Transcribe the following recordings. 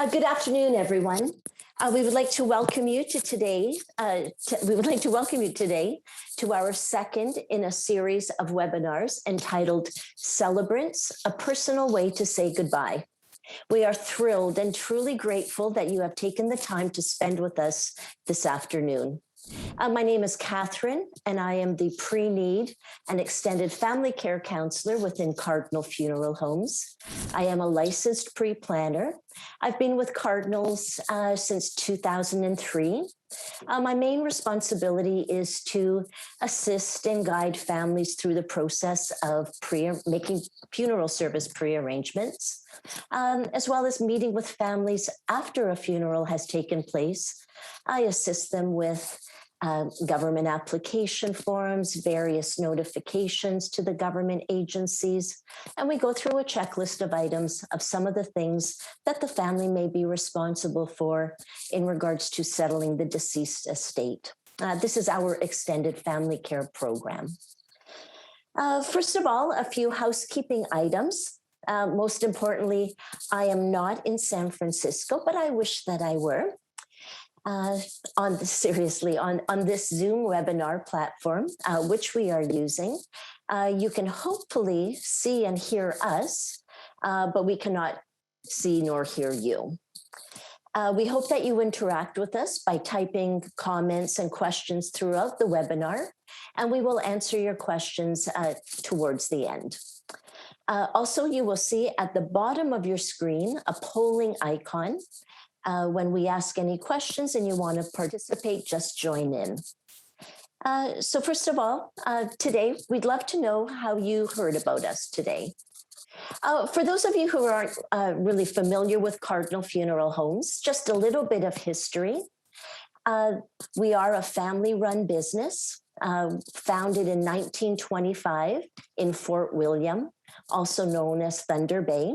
Good afternoon, everyone. We would like to welcome you to today. We would like to welcome you today to our second in a series of webinars entitled "Celebrants: A Personal Way to Say Goodbye." We are thrilled and truly grateful that you have taken the time to spend with us this afternoon. My name is Catherine, and I am the pre-need and extended family care counselor within Cardinal Funeral Homes. I am a licensed pre-planner. I've been with Cardinals since 2003. My main responsibility is to assist and guide families through the process of making funeral service pre-arrangements, as well as meeting with families after a funeral has taken place. I assist them with government application forms, various notifications to the government agencies, and we go through a checklist of items of some of the things that the family may be responsible for in regards to settling the deceased estate. This is our extended family care program. First of all, a few housekeeping items. Most importantly, I am not in San Francisco, but I wish that I were. On this Zoom webinar platform, which we are using, you can hopefully see and hear us, but we cannot see nor hear you. We hope that you interact with us by typing comments and questions throughout the webinar, and we will answer your questions towards the end. Also, you will see at the bottom of your screen a polling icon. When we ask any questions and you want to participate, just join in. So first of all, today, we'd love to know how you heard about us today. For those of you who aren't really familiar with Cardinal Funeral Homes, just a little bit of history. We are a family-run business founded in 1925 in Fort William, also known as Thunder Bay.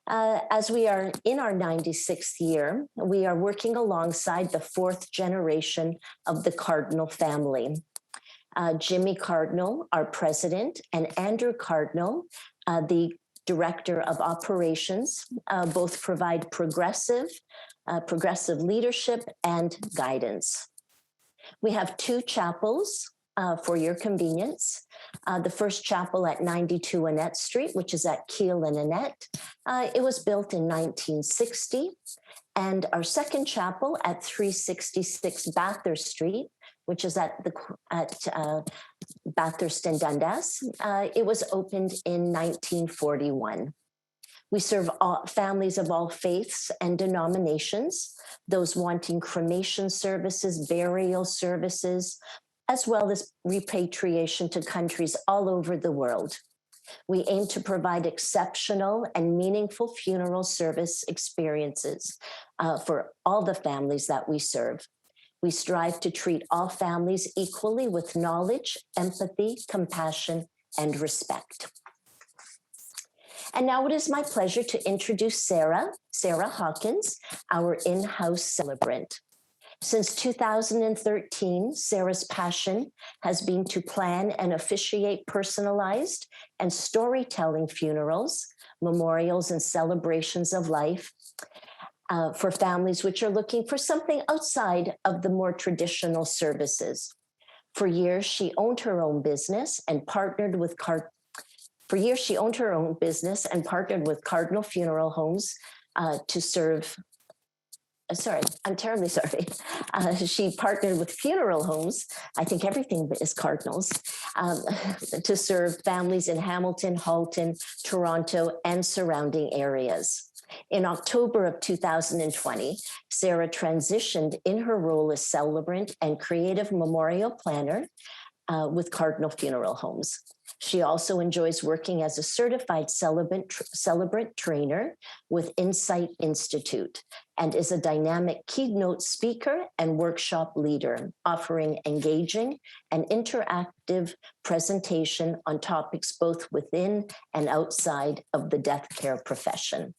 As we are in our 96th year, we are working alongside the fourth generation of the Cardinal family. Jimmy Cardinal, our president, and Andrew Cardinal, the director of operations, both provide progressive leadership and guidance. We have two chapels for your convenience. The first chapel at 92 Annette Street, which is at Keele and Annette. It was built in 1960. And our second chapel at 366 Bathurst Street, which is at Bathurst and Dundas. It was opened in 1941. We serve families of all faiths and denominations, those wanting cremation services, burial services, as well as repatriation to countries all over the world. We aim to provide exceptional and meaningful funeral service experiences for all the families that we serve. We strive to treat all families equally with knowledge, empathy, compassion, and respect. And now it is my pleasure to introduce Sara Hawkins, our in-house celebrant. Since 2013, Sara's passion has been to plan and officiate personalized and storytelling funerals, memorials, and celebrations of life for families which are looking for something outside of the more traditional services. For years, she owned her own business and partnered with Cardinal Funeral Homes to serve. I'm terribly sorry. She partnered with funeral homes, I think everything is Cardinals, to serve families in Hamilton, Halton, Toronto, and surrounding areas. In October of 2020, Sara transitioned in her role as celebrant and creative memorial planner with Cardinal Funeral Homes. She also enjoys working as a certified celebrant trainer with Insight Institute and is a dynamic keynote speaker and workshop leader, offering engaging and interactive presentation on topics both within and outside of the death care profession.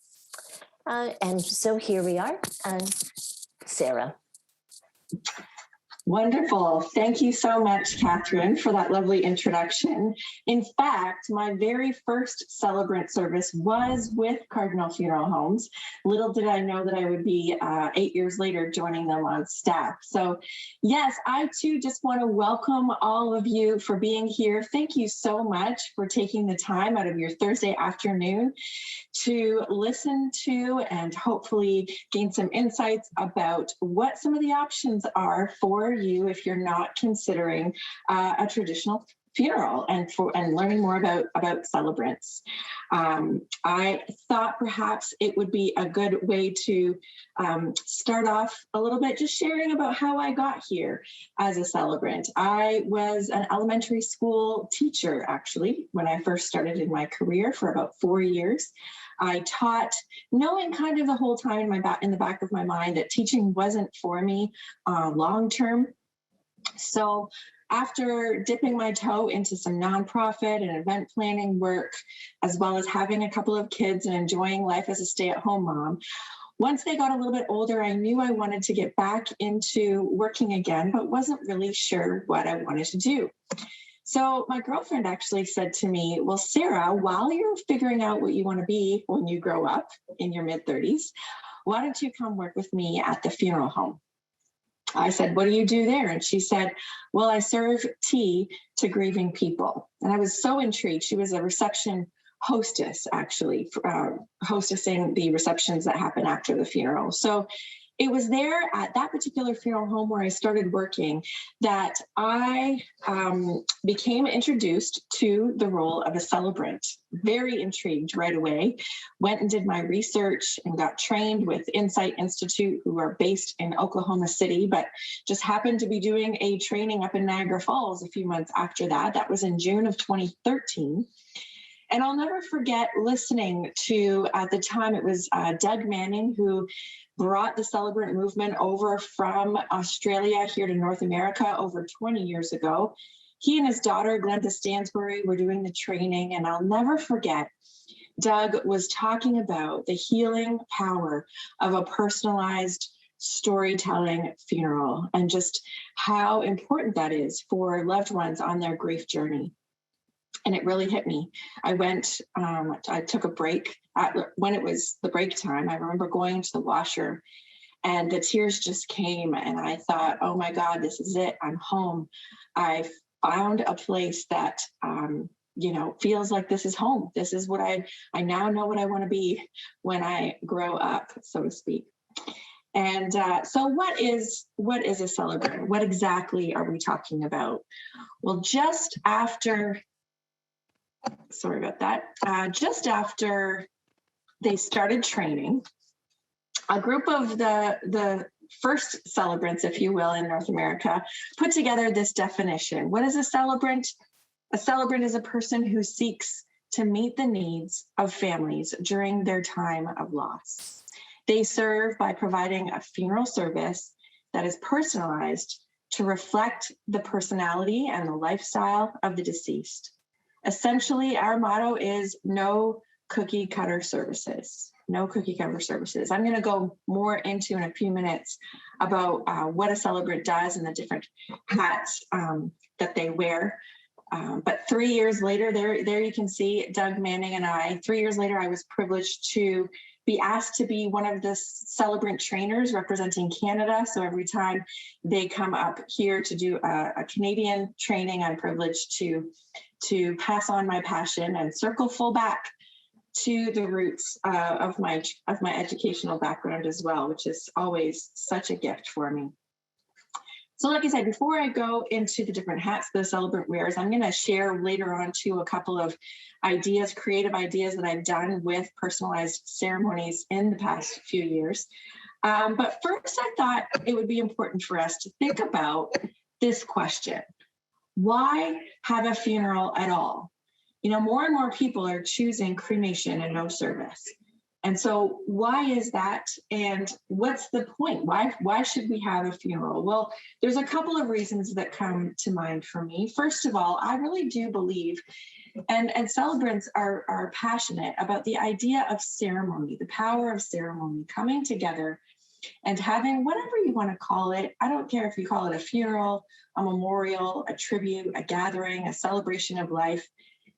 And so here we are, Sara. Wonderful. Thank you so much, Catherine, for that lovely introduction. In fact, my very first Celebrant service was with Cardinal Funeral Homes. Little did I know that I would be 8 years later joining them on staff. So yes, I too just want to welcome all of you for being here. Thank you so much for taking the time out of your Thursday afternoon to listen to and hopefully gain some insights about what some of the options are for you if you're not considering a traditional funeral and learning more about celebrants. I thought perhaps it would be a good way to start off a little bit just sharing about how I got here as a celebrant. I was an elementary school teacher, actually, when I first started in my career for about 4 years. I taught, knowing kind of the whole time in the back of my mind that teaching wasn't for me long term. So after dipping my toe into some nonprofit and event planning work, as well as having a couple of kids and enjoying life as a stay-at-home mom, once they got a little bit older, I knew I wanted to get back into working again, but wasn't really sure what I wanted to do. So my girlfriend actually said to me, well, Sara, while you're figuring out what you want to be when you grow up in your mid-30s, why don't you come work with me at the funeral home? I said, what do you do there? And she said, well, I serve tea to grieving people. And I was so intrigued. She was a reception hostess, actually, hostessing the receptions that happen after the funeral. So it was there at that particular funeral home where I started working that I became introduced to the role of a celebrant. Very intrigued right away. Went and did my research and got trained with Insight Institute, who are based in Oklahoma City, but just happened to be doing a training up in Niagara Falls a few months after that. That was in June of 2013. And I'll never forget listening to, at the time, it was Doug Manning, who brought the Celebrant movement over from Australia here to North America over 20 years ago. He and his daughter, Glenda Stansbury, were doing the training. And I'll never forget, Doug was talking about the healing power of a personalized storytelling funeral and just how important that is for loved ones on their grief journey. And it really hit me. I took a break when it was the break time. I remember going to the washroom and the tears just came. And I thought, oh my God, this is it. I'm home. I found a place that, feels like this is home. This is what I now know what I want to be when I grow up, so to speak. And so what is a celebrant? What exactly are we talking about? Well, just after they started training, a group of the first celebrants, if you will, in North America, put together this definition. What is a celebrant? A celebrant is a person who seeks to meet the needs of families during their time of loss. They serve by providing a funeral service that is personalized to reflect the personality and the lifestyle of the deceased. Essentially, our motto is no cookie cutter services. No cookie cutter services. I'm going to go more into in a few minutes about what a celebrant does and the different hats that they wear. But 3 years later, there you can see Doug Manning and I. 3 years later, I was privileged to be asked to be one of the celebrant trainers representing Canada. So every time they come up here to do a Canadian training, I'm privileged to pass on my passion and circle full back to the roots of my educational background as well, which is always such a gift for me. So like I said, before I go into the different hats the celebrant wears, I'm going to share later on too a couple of ideas, creative ideas that I've done with personalized ceremonies in the past few years. But first, I thought it would be important for us to think about this question. Why have a funeral at all? More and more people are choosing cremation and no service. And so why is that? And what's the point? Why should we have a funeral? Well, there's a couple of reasons that come to mind for me. First of all, I really do believe, and celebrants are passionate about the idea of ceremony, the power of ceremony, coming together and having whatever you want to call it. I don't care if you call it a funeral, a memorial, a tribute, a gathering, a celebration of life.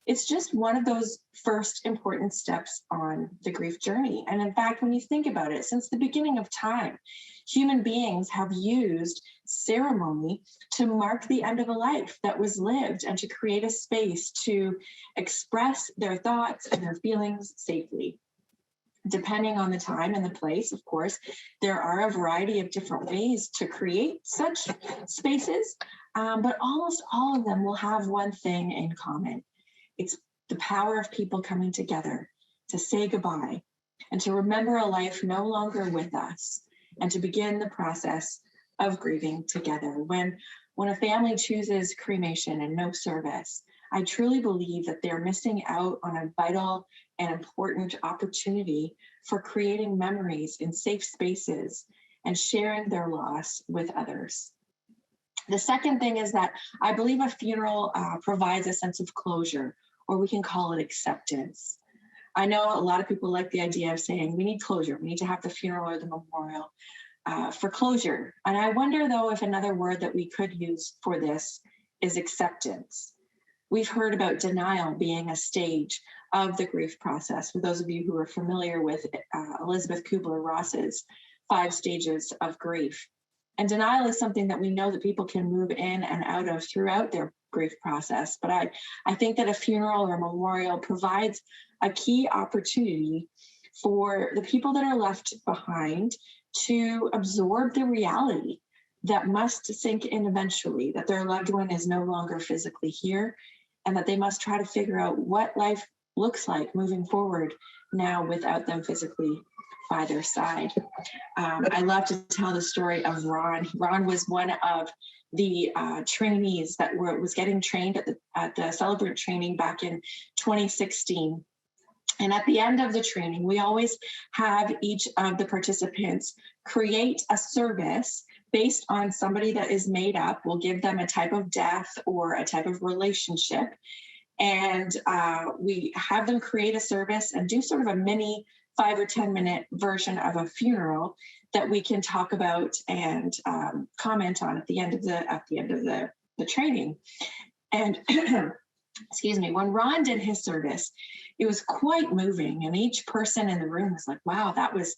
It's just one of those first important steps on the grief journey. And in fact, when you think about it, since the beginning of time, human beings have used ceremony to mark the end of a life that was lived and to create a space to express their thoughts and their feelings safely. Depending on the time and the place, of course, there are a variety of different ways to create such spaces, but almost all of them will have one thing in common. It's the power of people coming together to say goodbye and to remember a life no longer with us and to begin the process of grieving together. When a family chooses cremation and no service, I truly believe that they're missing out on a vital and important opportunity for creating memories in safe spaces and sharing their loss with others. The second thing is that I believe a funeral provides a sense of closure, or we can call it acceptance. I know a lot of people like the idea of saying we need closure. We need to have the funeral or the memorial for closure. And I wonder, though, if another word that we could use for this is acceptance. We've heard about denial being a stage of the grief process. For those of you who are familiar with Elizabeth Kubler-Ross's 5 stages of grief. And denial is something that we know that people can move in and out of throughout their grief process. But I think that a funeral or a memorial provides a key opportunity for the people that are left behind to absorb the reality that must sink in eventually, that their loved one is no longer physically here, and that they must try to figure out what life looks like moving forward now without them physically by their side. I love to tell the story of Ron. Ron was one of the trainees that was getting trained at the Celebrant training back in 2016. And at the end of the training, we always have each of the participants create a service based on somebody that is made up. We'll give them a type of death or a type of relationship. And we have them create a service and do sort of a mini 5 or 10 minute version of a funeral that we can talk about and comment on at the end of the training. And excuse me, when Ron did his service, it was quite moving, and each person in the room was like, wow, that was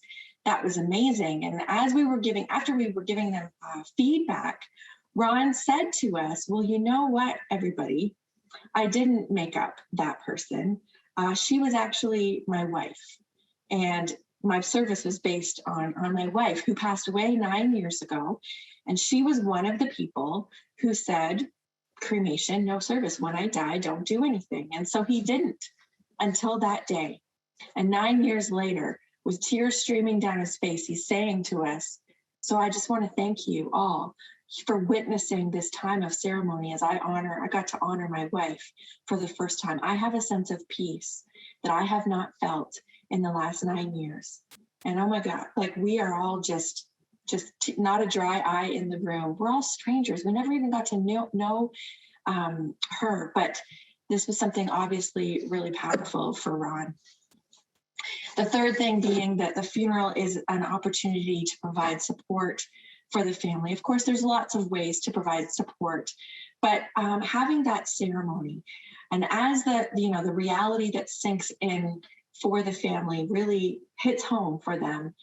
amazing. And after we were giving them feedback, Ron said to us, well, you know what, everybody, I didn't make up that person. She was actually my wife. And my service was based on my wife, who passed away 9 years ago. And she was one of the people who said, cremation, no service. When I die, don't do anything. And so he didn't until that day. And 9 years later, with tears streaming down his face, he's saying to us, so I just want to thank you all for witnessing this time of ceremony as I got to honor my wife for the first time. I have a sense of peace that I have not felt in the last 9 years. And oh my God, like we are all just not a dry eye in the room. We're all strangers. We never even got to know her, but this was something obviously really powerful for Ron. The third thing being that the funeral is an opportunity to provide support for the family. Of course, there's lots of ways to provide support, but having that ceremony, and as the reality that sinks in for the family really hits home for them,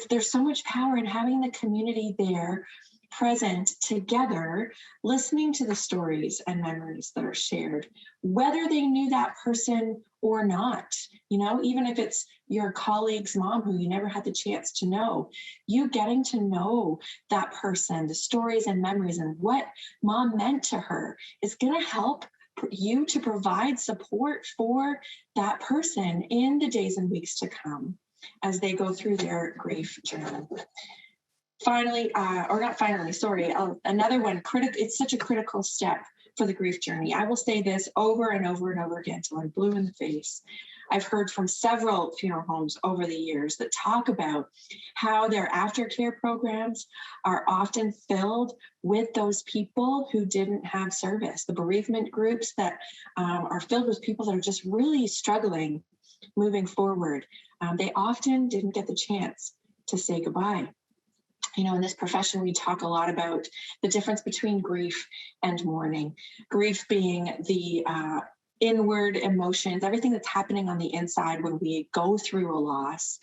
there's so much power in having the community there present together, listening to the stories and memories that are shared, whether they knew that person or not. Even if it's your colleague's mom who you never had the chance to know, you getting to know that person, the stories and memories and what mom meant to her is going to help you to provide support for that person in the days and weeks to come as they go through their grief journey. Finally, another one, it's such a critical step for the grief journey. I will say this over and over and over again till I'm blue in the face. I've heard from several funeral homes over the years that talk about how their aftercare programs are often filled with those people who didn't have service, the bereavement groups that are filled with people that are just really struggling moving forward. They often didn't get the chance to say goodbye. In this profession, we talk a lot about the difference between grief and mourning. Grief being the inward emotions, everything that's happening on the inside when we go through a loss.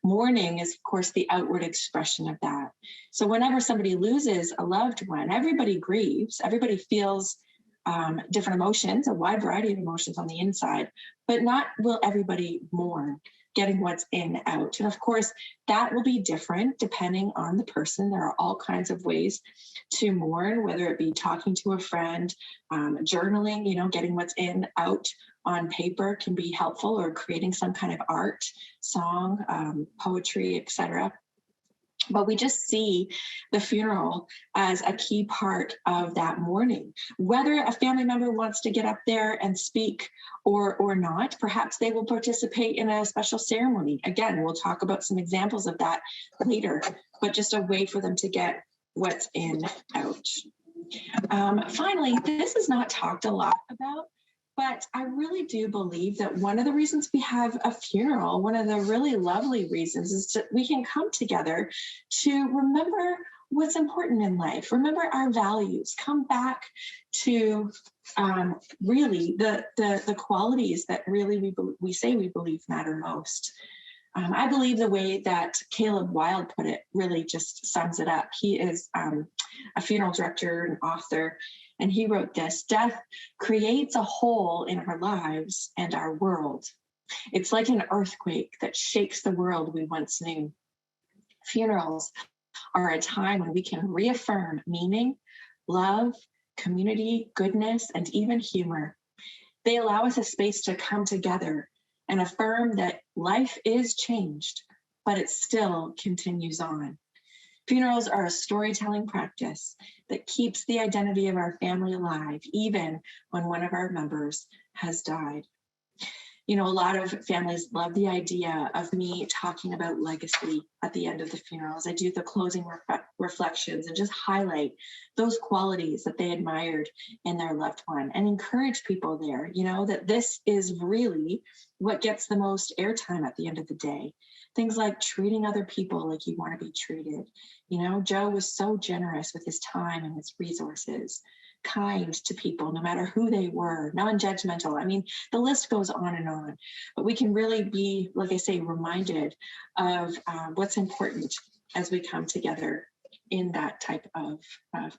Mourning is, of course, the outward expression of that. So whenever somebody loses a loved one, everybody grieves, everybody feels different emotions, a wide variety of emotions on the inside, but not will everybody mourn, getting what's in out. And of course, that will be different depending on the person. There are all kinds of ways to mourn, whether it be talking to a friend, journaling, getting what's in out on paper can be helpful, or creating some kind of art, song, poetry, etc. But we just see the funeral as a key part of that mourning. Whether a family member wants to get up there and speak or not, perhaps they will participate in a special ceremony. Again, we'll talk about some examples of that later, but just a way for them to get what's in out. Finally, this is not talked a lot about, but I really do believe that one of the reasons we have a funeral, one of the really lovely reasons, is that we can come together to remember what's important in life, remember our values, come back to really the qualities that really we say we believe matter most. I believe the way that Caleb Wilde put it really just sums it up. He is a funeral director and author, and he wrote this: death creates a hole in our lives and our world. It's like an earthquake that shakes the world we once knew. Funerals are a time when we can reaffirm meaning, love, community, goodness, and even humor. They allow us a space to come together and affirm that life is changed, but it still continues on. Funerals are a storytelling practice that keeps the identity of our family alive, even when one of our members has died. A lot of families love the idea of me talking about legacy at the end of the funerals. I do the closing reflections and just highlight those qualities that they admired in their loved one and encourage people there, that this is really what gets the most airtime at the end of the day. Things like treating other people like you want to be treated. Joe was so generous with his time and his resources, kind to people, no matter who they were, non-judgmental. I mean, the list goes on and on, but we can really be, like I say, reminded of what's important as we come together in that type of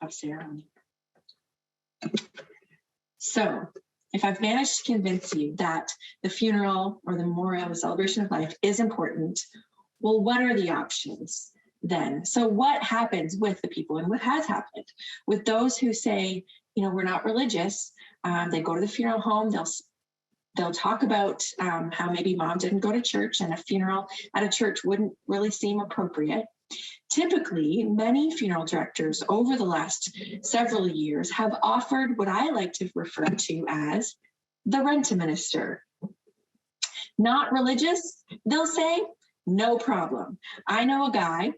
ceremony. So if I've managed to convince you that the funeral or the memorial, the celebration of life is important, well, what are the options then? So what happens with the people, and what has happened with those who say, we're not religious? They go to the funeral home, they'll talk about how maybe mom didn't go to church and a funeral at a church wouldn't really seem appropriate. Typically, many funeral directors over the last several years have offered what I like to refer to as the rent-a-minister. Not religious, they'll say, no problem. I know a guy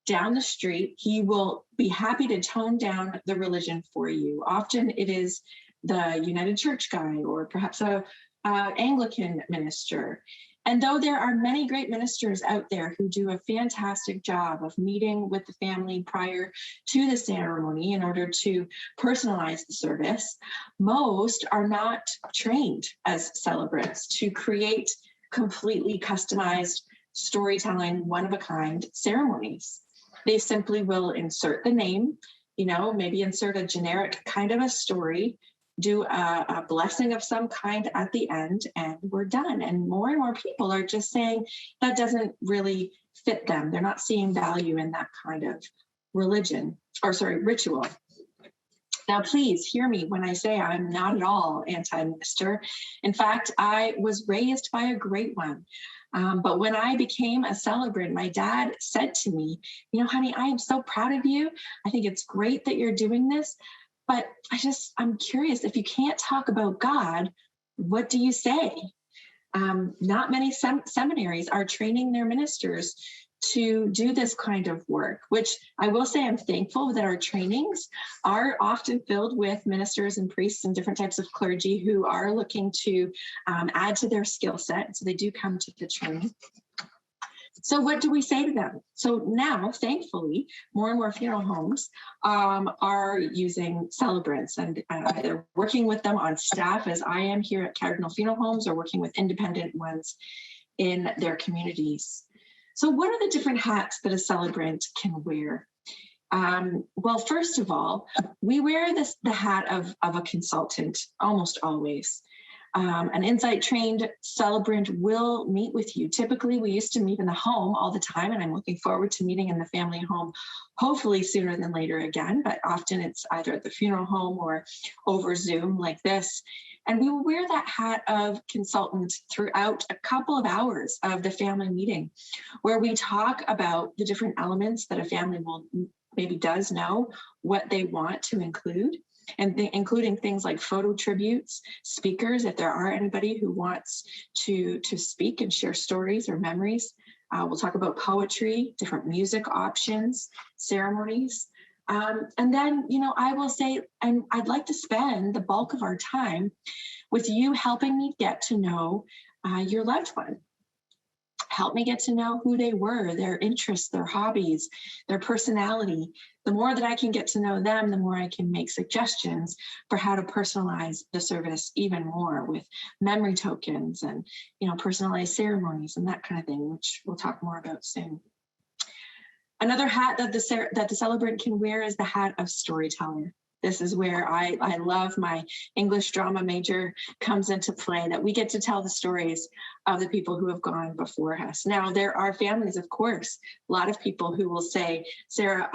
down the street, he will be happy to tone down the religion for you. Often it is the United Church guy, or perhaps a Anglican minister. And though there are many great ministers out there who do a fantastic job of meeting with the family prior to the ceremony in order to personalize the service, most are not trained as celebrants to create completely customized storytelling, one-of-a-kind ceremonies. They simply will insert the name, maybe insert a generic kind of a story, do a blessing of some kind at the end, and we're done. And more people are just saying that doesn't really fit them. They're not seeing value in that kind of ritual. Now, please hear me when I say I'm not at all anti-minister. In fact, I was raised by a great one. But when I became a celebrant, my dad said to me, honey, I am so proud of you. I think it's great that you're doing this. But I'm curious, if you can't talk about God, what do you say? Not many seminaries are training their ministers to do this kind of work, which I will say I'm thankful that our trainings are often filled with ministers and priests and different types of clergy who are looking to add to their skill set. So they do come to the training. So what do we say to them? So now, thankfully, more and more funeral homes are using Celebrants, and they're working with them on staff, as I am here at Cardinal Funeral Homes, or working with independent ones in their communities. So what are the different hats that a celebrant can wear? Well, first of all, we wear the hat of a consultant almost always. An insight trained celebrant will meet with you. Typically, we used to meet in the home all the time, and I'm looking forward to meeting in the family home, hopefully sooner than later again, but often it's either at the funeral home or over Zoom like this. And we will wear that hat of consultant throughout a couple of hours of the family meeting, where we talk about the different elements that a family will maybe does know what they want to include, and including things like photo tributes, speakers, if there are anybody who wants to speak and share stories or memories. We'll talk about poetry, different music options, ceremonies. And then, I will say, and I'd like to spend the bulk of our time with you helping me get to know your loved one. Help me get to know who they were, their interests, their hobbies, their personality. The more that I can get to know them, the more I can make suggestions for how to personalize the service even more with memory tokens and, personalized ceremonies and that kind of thing, which we'll talk more about soon. Another hat that the celebrant can wear is the hat of storyteller. This is where I love my English drama major comes into play, that we get to tell the stories of the people who have gone before us. Now, there are families, of course, a lot of people who will say, Sara,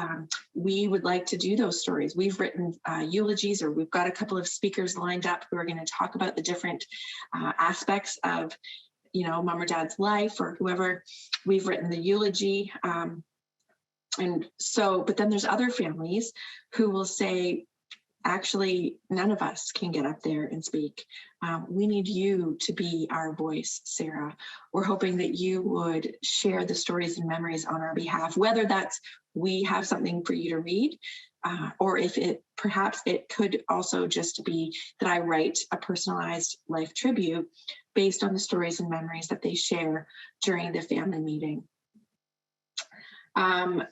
we would like to do those stories. We've written eulogies, or we've got a couple of speakers lined up who are going to talk about the different aspects of, mom or dad's life, or whoever. We've written the eulogy. And so, but then there's other families who will say, actually, none of us can get up there and speak. We need you to be our voice, Sara. We're hoping that you would share the stories and memories on our behalf, whether that's we have something for you to read, or if perhaps it could also just be that I write a personalized life tribute based on the stories and memories that they share during the family meeting.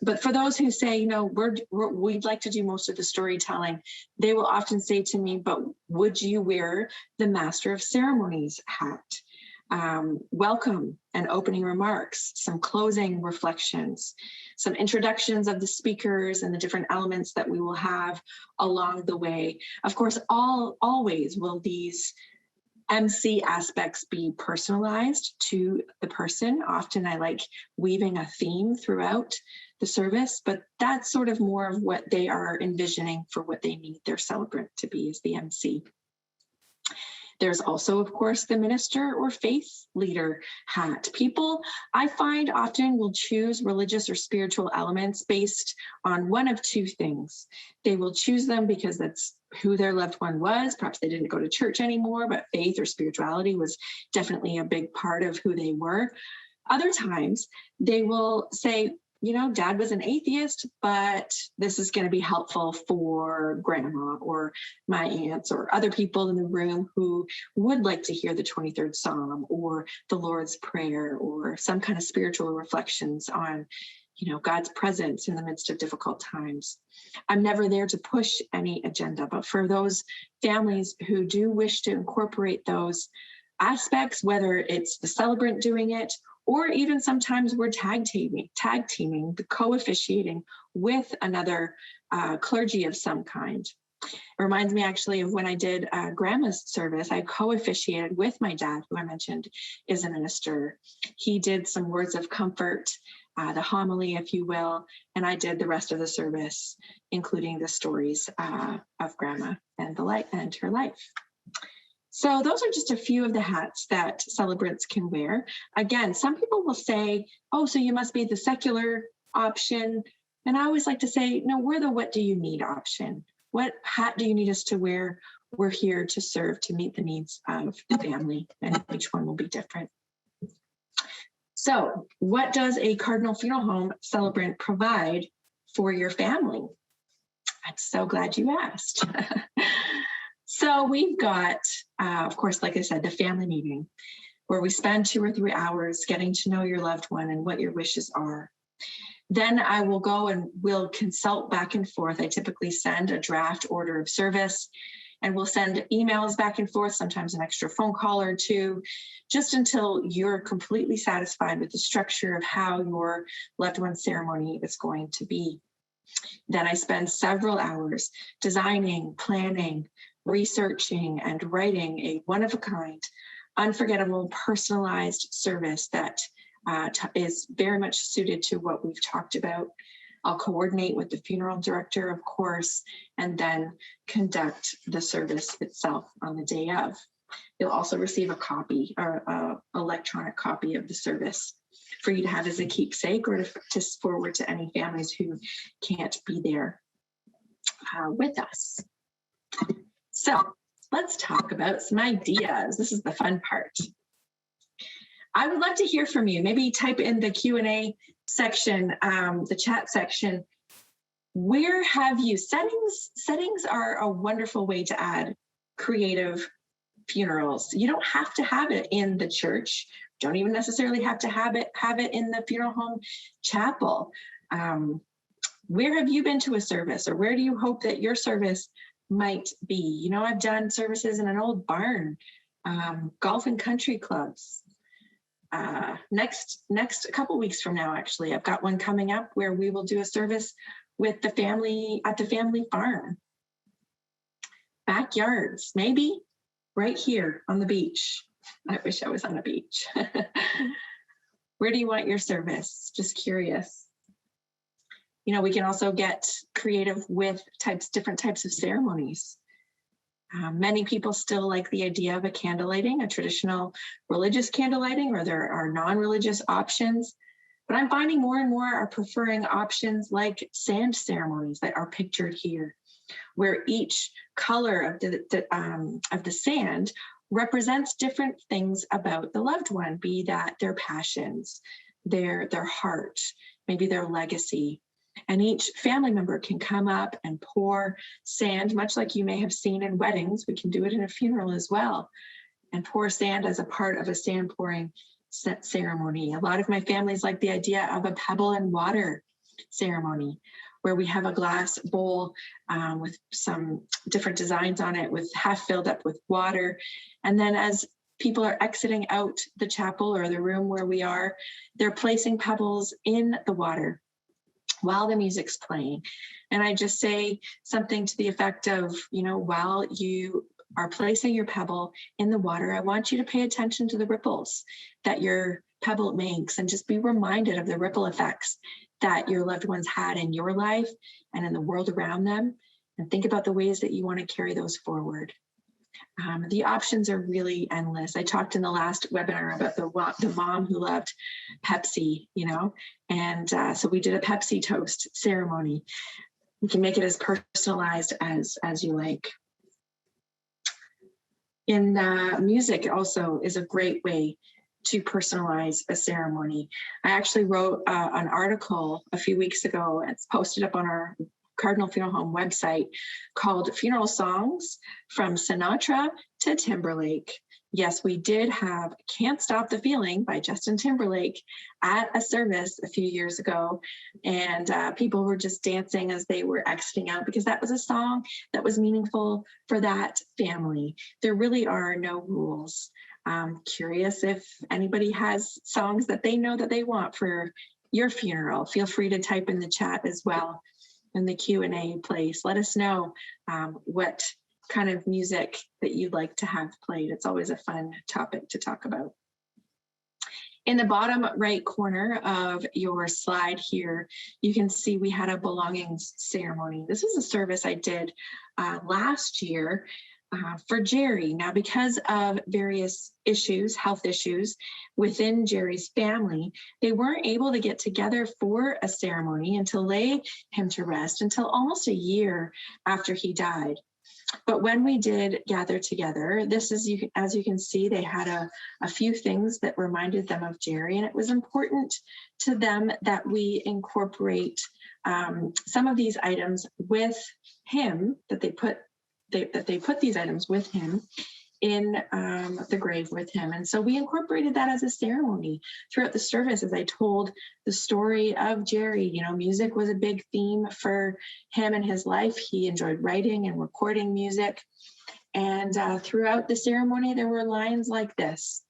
But for those who say, we'd like to do most of the storytelling, they will often say to me, but would you wear the Master of Ceremonies hat? Welcome and opening remarks, some closing reflections, some introductions of the speakers and the different elements that we will have along the way. Of course, always will these MC aspects be personalized to the person. Often I like weaving a theme throughout the service, but that's sort of more of what they are envisioning for what they need their celebrant to be as the MC. There's also, of course, the minister or faith leader hat. People, I find, often will choose religious or spiritual elements based on one of two things. They will choose them because that's who their loved one was. Perhaps they didn't go to church anymore, but faith or spirituality was definitely a big part of who they were. Other times, they will say, Dad was an atheist, but this is going to be helpful for grandma or my aunts or other people in the room who would like to hear the 23rd Psalm or the Lord's Prayer or some kind of spiritual reflections on, God's presence in the midst of difficult times. I'm never there to push any agenda, but for those families who do wish to incorporate those aspects, whether it's the celebrant doing it, or even sometimes we're tag teaming, the co-officiating with another clergy of some kind. It reminds me actually of when I did grandma's service. I co-officiated with my dad, who I mentioned is a minister. He did some words of comfort, the homily, if you will, and I did the rest of the service, including the stories of grandma and her life. So those are just a few of the hats that celebrants can wear. Again, some people will say, oh, so you must be the secular option. And I always like to say, no, we're the what do you need option. What hat do you need us to wear? We're here to serve, to meet the needs of the family, and each one will be different. So what does a Cardinal Funeral Home celebrant provide for your family? I'm so glad you asked. So we've got, of course, like I said, the family meeting. where we spend 2 or 3 hours getting to know your loved one and what your wishes are. Then I will go and we'll consult back and forth. I typically send a draft order of service, and we'll send emails back and forth, sometimes an extra phone call or two, just until you're completely satisfied with the structure of how your loved one's ceremony is going to be. Then I spend several hours designing, planning, researching, and writing a one-of-a-kind, unforgettable, personalized service that is very much suited to what we've talked about. I'll coordinate with the funeral director, of course, and then conduct the service itself on the day of. You'll also receive a copy or an electronic copy of the service for you to have as a keepsake or to forward to any families who can't be there with us. So let's talk about some ideas. This is the fun part. I would love to hear from you. Maybe type in the Q&A section, the chat section. Where have you, settings are a wonderful way to add creative funerals. You don't have to have it in the church. Don't even necessarily have to have it in the funeral home chapel. Where have you been to a service, or where do you hope that your service might be? You know, I've done services in an old barn, golf and country clubs. Next a couple weeks from now, actually, I've got one coming up where we will do a service with the family at the family farm. Backyards, maybe right here on the beach. I wish I was on a beach. Where do you want your service? Just curious. You know, we can also get creative with different types of ceremonies. Many people still like the idea of a candle lighting, a traditional religious candle lighting, or there are non-religious options. But I'm finding more and more are preferring options like sand ceremonies that are pictured here, where each color of the sand represents different things about the loved one, be that their passions, their heart, maybe their legacy. And each family member can come up and pour sand, much like you may have seen in weddings. We can do it in a funeral as well, and pour sand as a part of a sand pouring ceremony. A lot of my families like the idea of a pebble and water ceremony, where we have a glass bowl with some different designs on it, with half filled up with water. And then as people are exiting out the chapel or the room where we are, they're placing pebbles in the water while the music's playing. And I just say something to the effect of, you know, while you are placing your pebble in the water, I want you to pay attention to the ripples that your pebble makes, and just be reminded of the ripple effects that your loved ones had in your life and in the world around them, and think about the ways that you want to carry those forward. The options are really endless. I talked in the last webinar about the mom who loved Pepsi, you know, and so we did a Pepsi toast ceremony. You can make it as personalized as you like. In music also is a great way to personalize a ceremony. I actually wrote an article a few weeks ago. It's posted up on our Cardinal Funeral Home website called Funeral Songs from Sinatra to Timberlake. Yes, we did have Can't Stop the Feeling by Justin Timberlake at a service a few years ago. And people were just dancing as they were exiting out, because that was a song that was meaningful for that family. There really are no rules. Curious if anybody has songs that they know that they want for your funeral. Feel free to type in the chat as well, in the Q&A place. Let us know what kind of music that you'd like to have played. It's always a fun topic to talk about. In the bottom right corner of your slide here, you can see we had a belongings ceremony. This is a service I did last year for Jerry. Now, because of various issues, health issues within Jerry's family, they weren't able to get together for a ceremony and to lay him to rest until almost a year after he died. But when we did gather together, this is, as you can see, they had a few things that reminded them of Jerry, and it was important to them that we incorporate some of these items with him, that they put these items with him in the grave with him. And so we incorporated that as a ceremony throughout the service as I told the story of Jerry. You know, music was a big theme for him in his life. He enjoyed writing and recording music. And throughout the ceremony, there were lines like this: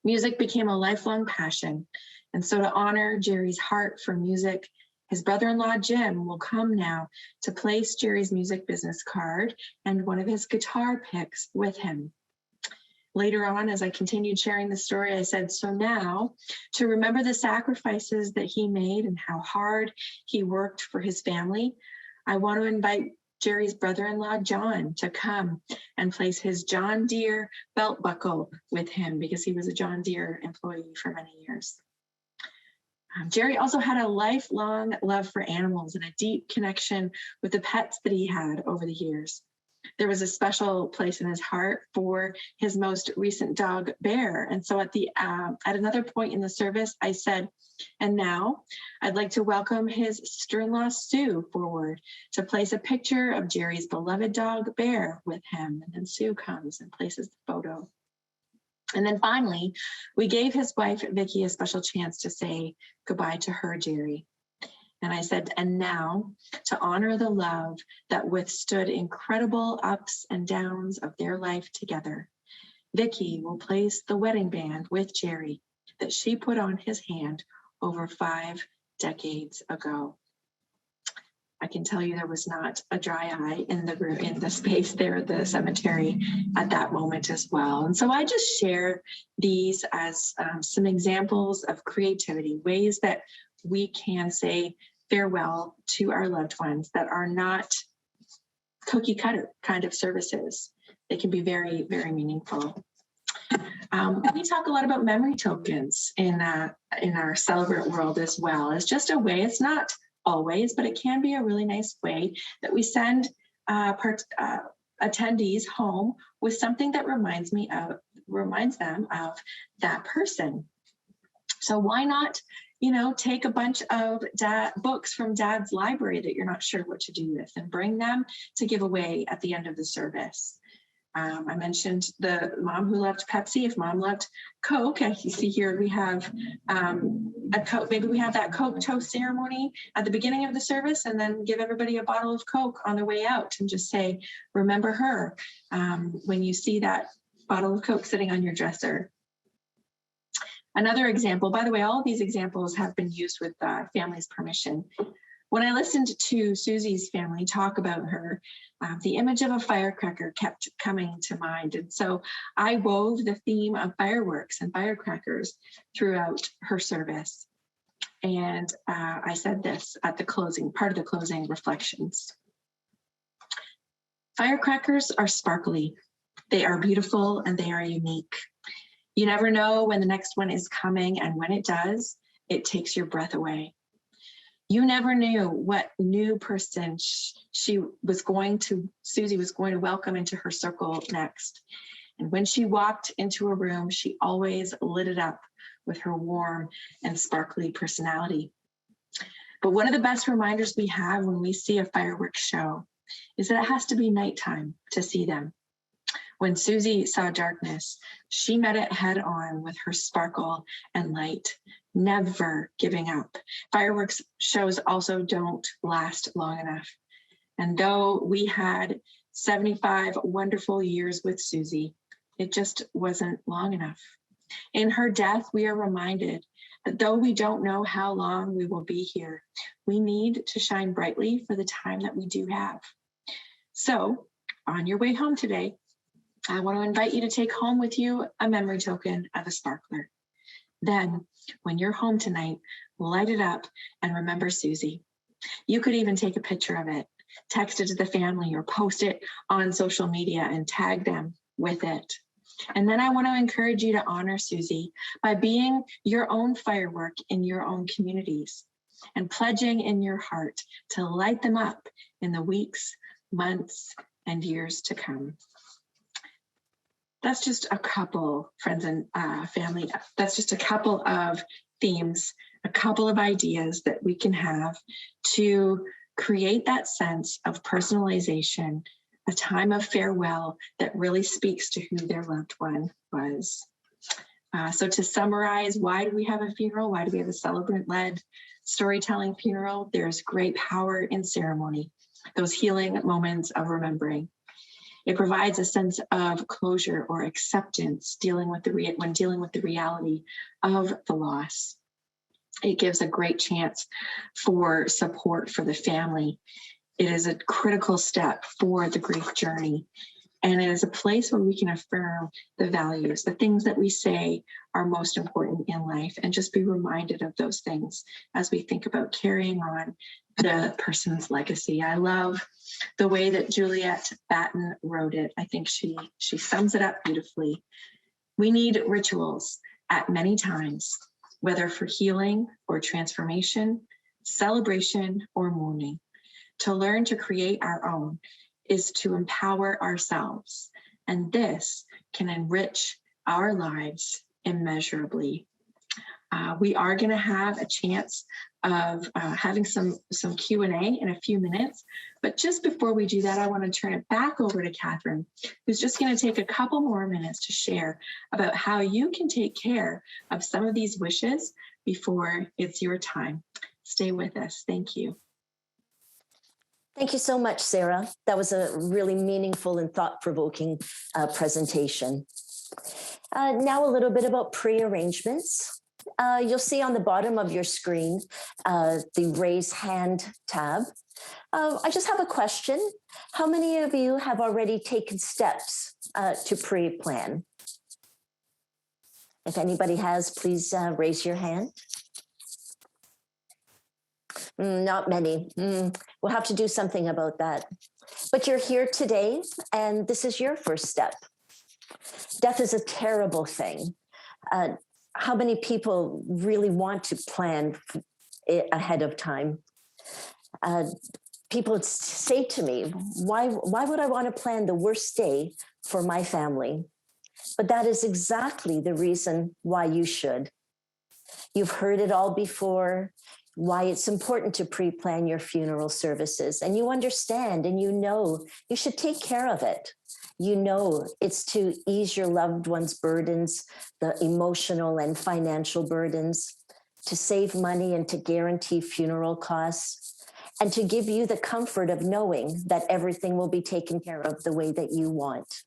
music became a lifelong passion. And so to honor Jerry's heart for music, his brother-in-law, Jim, will come now to place Jerry's music business card and one of his guitar picks with him. Later on, as I continued sharing the story, I said, so now, to remember the sacrifices that he made and how hard he worked for his family, I want to invite Jerry's brother-in-law, John, to come and place his John Deere belt buckle with him because he was a John Deere employee for many years. Jerry also had a lifelong love for animals and a deep connection with the pets that he had over the years. There was a special place in his heart for his most recent dog, Bear. And so at another point in the service, I said, and now I'd like to welcome his sister-in-law, Sue, forward to place a picture of Jerry's beloved dog, Bear, with him. And then Sue comes and places the photo. And then finally, we gave his wife, Vicki, a special chance to say goodbye to her, Jerry. And I said, and now, to honor the love that withstood incredible ups and downs of their life together, Vicki will place the wedding band with Jerry that she put on his hand over 5 decades ago. I can tell you there was not a dry eye in the room, in the space there at the cemetery at that moment as well. And so I just share these as some examples of creativity, ways that we can say farewell to our loved ones that are not cookie cutter kind of services. They can be very, very meaningful. We talk a lot about memory tokens in our Celebrant world as well. It's just a way, it's not always, but it can be a really nice way that we send attendees home with something that reminds them of that person. So why not, take a bunch of books from Dad's library that you're not sure what to do with and bring them to give away at the end of the service. I mentioned the mom who loved Pepsi. If mom loved Coke, as you see here, we have a Coke. Maybe we have that Coke toast ceremony at the beginning of the service and then give everybody a bottle of Coke on their way out and just say, remember her when you see that bottle of Coke sitting on your dresser. Another example, by the way, all of these examples have been used with family's permission. When I listened to Susie's family talk about her, the image of a firecracker kept coming to mind. And so I wove the theme of fireworks and firecrackers throughout her service. And I said this at the closing, part of the closing reflections. Firecrackers are sparkly. They are beautiful and they are unique. You never know when the next one is coming, and when it does, it takes your breath away. You never knew what new person Susie was going to welcome into her circle next. And when she walked into a room, she always lit it up with her warm and sparkly personality. But one of the best reminders we have when we see a fireworks show is that it has to be nighttime to see them. When Susie saw darkness, she met it head on with her sparkle and light, never giving up. Fireworks shows also don't last long enough. And though we had 75 wonderful years with Susie, it just wasn't long enough. In her death, we are reminded that though we don't know how long we will be here, we need to shine brightly for the time that we do have. So, on your way home today, I want to invite you to take home with you a memory token of a sparkler. Then, when you're home tonight, light it up and remember Susie. You could even take a picture of it, text it to the family, or post it on social media and tag them with it. And then I want to encourage you to honor Susie by being your own firework in your own communities and pledging in your heart to light them up in the weeks, months, and years to come. That's just a couple, friends and family, that's just a couple of themes, a couple of ideas that we can have to create that sense of personalization, a time of farewell that really speaks to who their loved one was. So to summarize, why do we have a funeral? Why do we have a celebrant-led storytelling funeral? There's great power in ceremony, those healing moments of remembering. It provides a sense of closure or acceptance when dealing with the reality of the loss. It gives a great chance for support for the family. It is a critical step for the grief journey. And it is a place where we can affirm the values, the things that we say are most important in life, and just be reminded of those things as we think about carrying on the person's legacy. I love the way that Juliet Batten wrote it. I think she sums it up beautifully. We need rituals at many times, whether for healing or transformation, celebration or mourning. To learn to create our own is to empower ourselves, and this can enrich our lives immeasurably. We are going to have a chance of having some Q&A in a few minutes, but just before we do that, I want to turn it back over to Catherine, who's just going to take a couple more minutes to share about how you can take care of some of these wishes before it's your time. Stay with us. Thank you. Thank you so much, Sara. That was a really meaningful and thought-provoking presentation. Now a little bit about pre-arrangements. You'll see on the bottom of your screen the raise hand tab. I just have a question. How many of you have already taken steps to pre-plan? If anybody has, please raise your hand. Not many. We'll have to do something about that. But you're here today, and this is your first step. Death is a terrible thing. How many people really want to plan it ahead of time? People say to me, why would I want to plan the worst day for my family? But that is exactly the reason why you should. You've heard it all before, why it's important to pre-plan your funeral services, and you understand and you know you should take care of it. You know it's to ease your loved one's burdens, the emotional and financial burdens, to save money and to guarantee funeral costs, and to give you the comfort of knowing that everything will be taken care of the way that you want.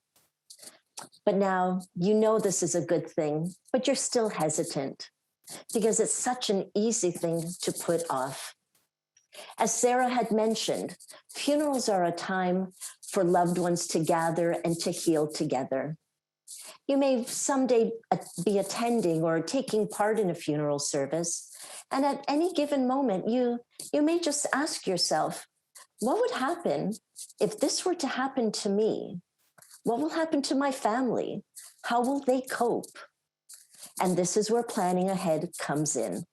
But now you know this is a good thing, but you're still hesitant because it's such an easy thing to put off. As Sara had mentioned, funerals are a time for loved ones to gather and to heal together. You may someday be attending or taking part in a funeral service, and at any given moment, you may just ask yourself, what would happen if this were to happen to me? What will happen to my family? How will they cope? And this is where planning ahead comes in.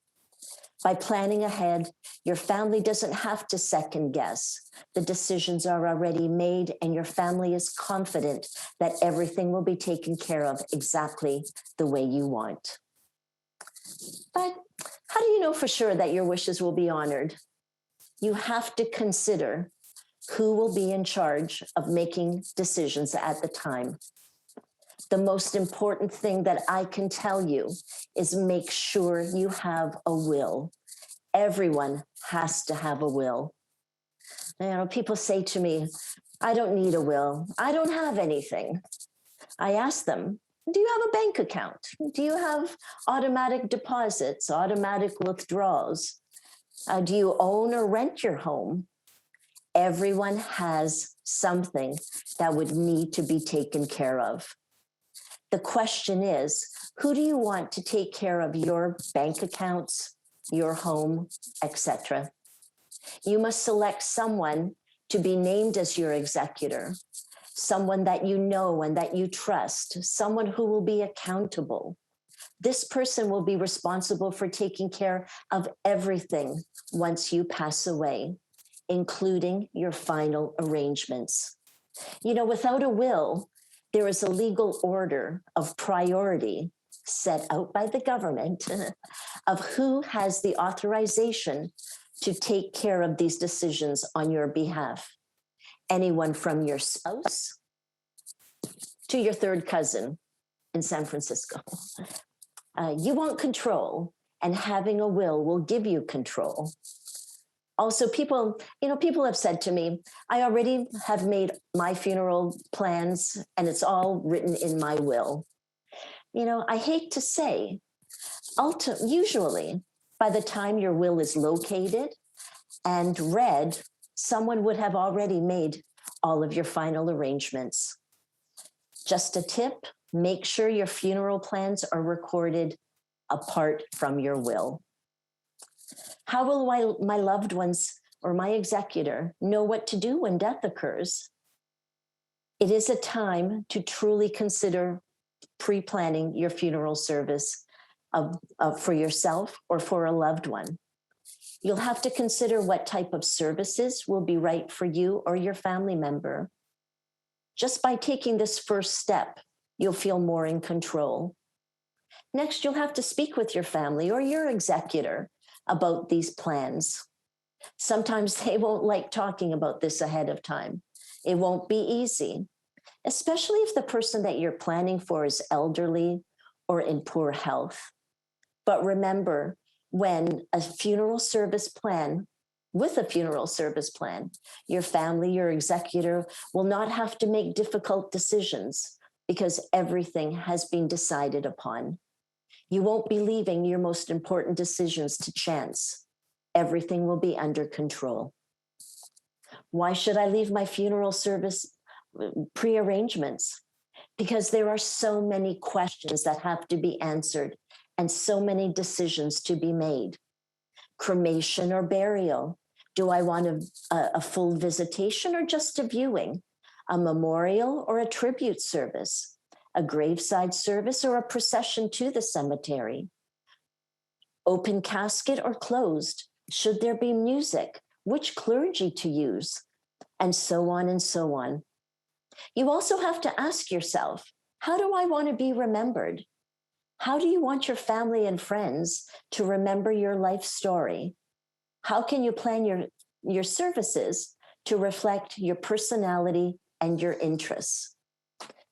By planning ahead, your family doesn't have to second guess. The decisions are already made, and your family is confident that everything will be taken care of exactly the way you want. But how do you know for sure that your wishes will be honored? You have to consider who will be in charge of making decisions at the time. The most important thing that I can tell you is make sure you have a will. Everyone has to have a will. You know, people say to me, I don't need a will. I don't have anything. I ask them, do you have a bank account? Do you have automatic deposits, automatic withdrawals? Do you own or rent your home? Everyone has something that would need to be taken care of. The question is, who do you want to take care of your bank accounts, your home, etc.? You must select someone to be named as your executor, someone that you know and that you trust, someone who will be accountable. This person will be responsible for taking care of everything once you pass away, including your final arrangements. You know, without a will, there is a legal order of priority set out by the government of who has the authorization to take care of these decisions on your behalf. anyone from your spouse to your third cousin in San Francisco. You want control, and having a will give you control. Also, people have said to me, I already have made my funeral plans and it's all written in my will. I hate to say, usually by the time your will is located and read, someone would have already made all of your final arrangements. Just a tip, make sure your funeral plans are recorded apart from your will. How will my loved ones or my executor know what to do when death occurs? It is a time to truly consider pre-planning your funeral service for yourself or for a loved one. You'll have to consider what type of services will be right for you or your family member. Just by taking this first step, you'll feel more in control. Next, you'll have to speak with your family or your executor about these plans. Sometimes they won't like talking about this ahead of time. It won't be easy, especially if the person that you're planning for is elderly or in poor health. But remember, with a funeral service plan, your family, your executor will not have to make difficult decisions because everything has been decided upon. You won't be leaving your most important decisions to chance. Everything will be under control. Why should I leave my funeral service prearrangements? Because there are so many questions that have to be answered and so many decisions to be made. Cremation or burial? Do I want a full visitation or just a viewing? A memorial or a tribute service? A graveside service or a procession to the cemetery? Open casket or closed? Should there be music? Which clergy to use? And so on and so on. You also have to ask yourself, how do I want to be remembered? How do you want your family and friends to remember your life story? How can you plan your services to reflect your personality and your interests?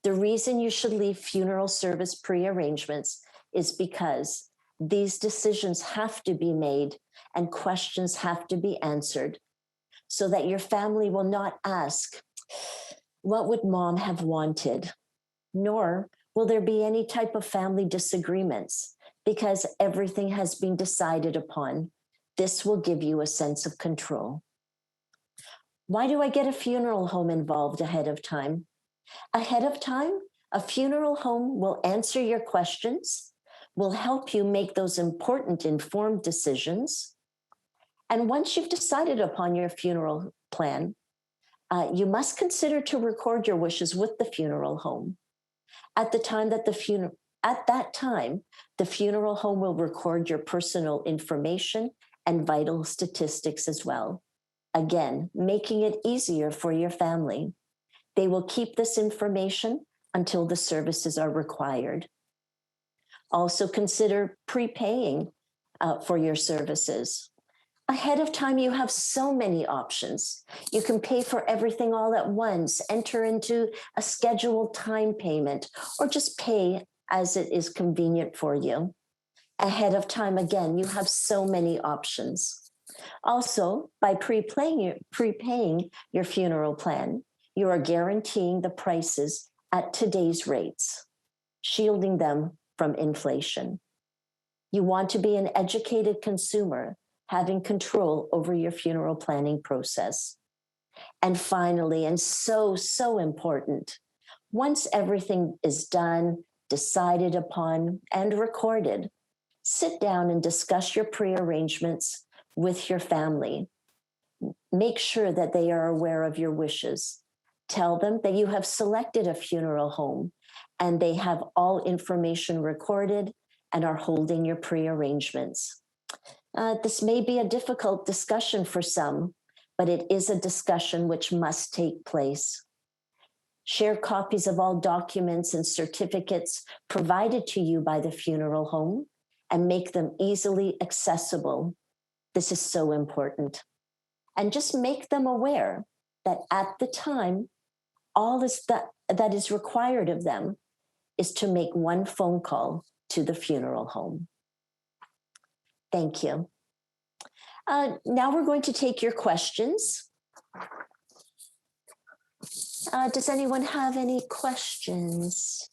The reason you should leave funeral service pre-arrangements is because these decisions have to be made and questions have to be answered so that your family will not ask, what would mom have wanted? Nor will there be any type of family disagreements because everything has been decided upon. This will give you a sense of control. Why do I get a funeral home involved ahead of time? Ahead of time, a funeral home will answer your questions, will help you make those important informed decisions. And once you've decided upon your funeral plan, you must consider to record your wishes with the funeral home. At that time, the funeral home will record your personal information and vital statistics as well. Again, making it easier for your family. They will keep this information until the services are required. Also consider prepaying for your services. Ahead of time, you have so many options. You can pay for everything all at once, enter into a scheduled time payment, or just pay as it is convenient for you. Ahead of time, again, you have so many options. Also, by prepaying your funeral plan, you are guaranteeing the prices at today's rates, shielding them from inflation. You want to be an educated consumer, having control over your funeral planning process. And finally, and so important, once everything is done, decided upon, and recorded, sit down and discuss your pre-arrangements with your family. Make sure that they are aware of your wishes. Tell them that you have selected a funeral home and they have all information recorded and are holding your pre-arrangements. This may be a difficult discussion for some, but it is a discussion which must take place. Share copies of all documents and certificates provided to you by the funeral home and make them easily accessible. This is so important. And just make them aware that at the time, all that is required of them is to make one phone call to the funeral home. Thank you. Now we're going to take your questions. Does anyone have any questions?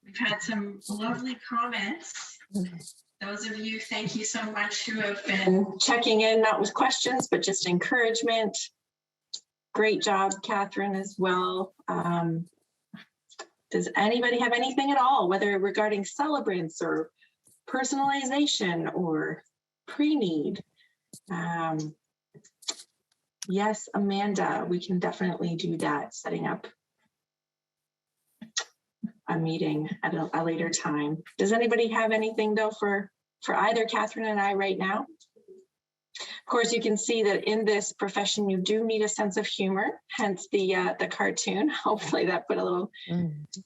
We've had some lovely comments. Those of you, thank you so much who have been checking in, not with questions, but just encouragement. Great job, Catherine, as well. Does anybody have anything at all, whether regarding celebrants or personalization or pre-need? Yes, Amanda, we can definitely do that, setting up a meeting at a later time. Does anybody have anything though for either Catherine and I right now? Of course, you can see that in this profession, you do need a sense of humor, hence the cartoon. Hopefully that put a little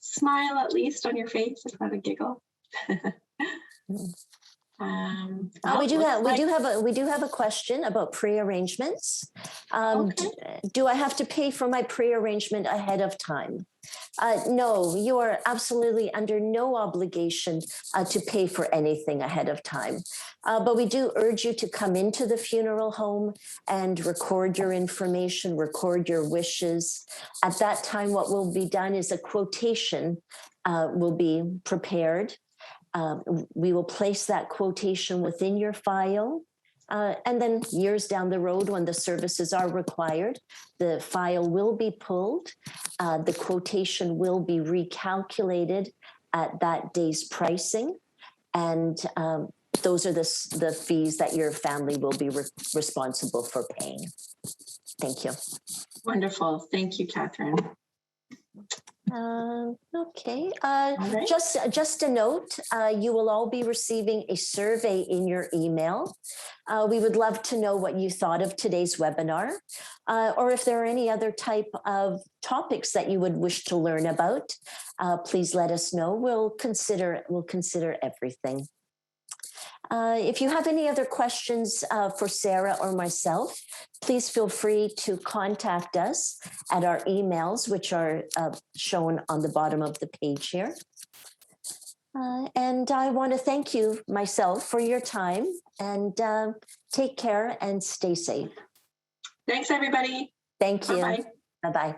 smile at least on your face, if not a giggle. We do have a question about pre-arrangements. Okay. Do I have to pay for my pre-arrangement ahead of time? No, you are absolutely under no obligation to pay for anything ahead of time. But we do urge you to come into the funeral home and record your information, record your wishes. At that time, what will be done is a quotation will be prepared. We will place that quotation within your file. And then years down the road, when the services are required, the file will be pulled. The quotation will be recalculated at that day's pricing. And those are the fees that your family will be responsible for paying. Thank you. Wonderful. Thank you, Catherine. Okay. Right. Just a note, you will all be receiving a survey in your email. We would love to know what you thought of today's webinar, or if there are any other type of topics that you would wish to learn about. Please let us know. We'll consider everything. If you have any other questions for Sara or myself, please feel free to contact us at our emails, which are shown on the bottom of the page here. And I want to thank you myself for your time, and take care and stay safe. Thanks, everybody. Thank you. Bye-bye. Bye-bye.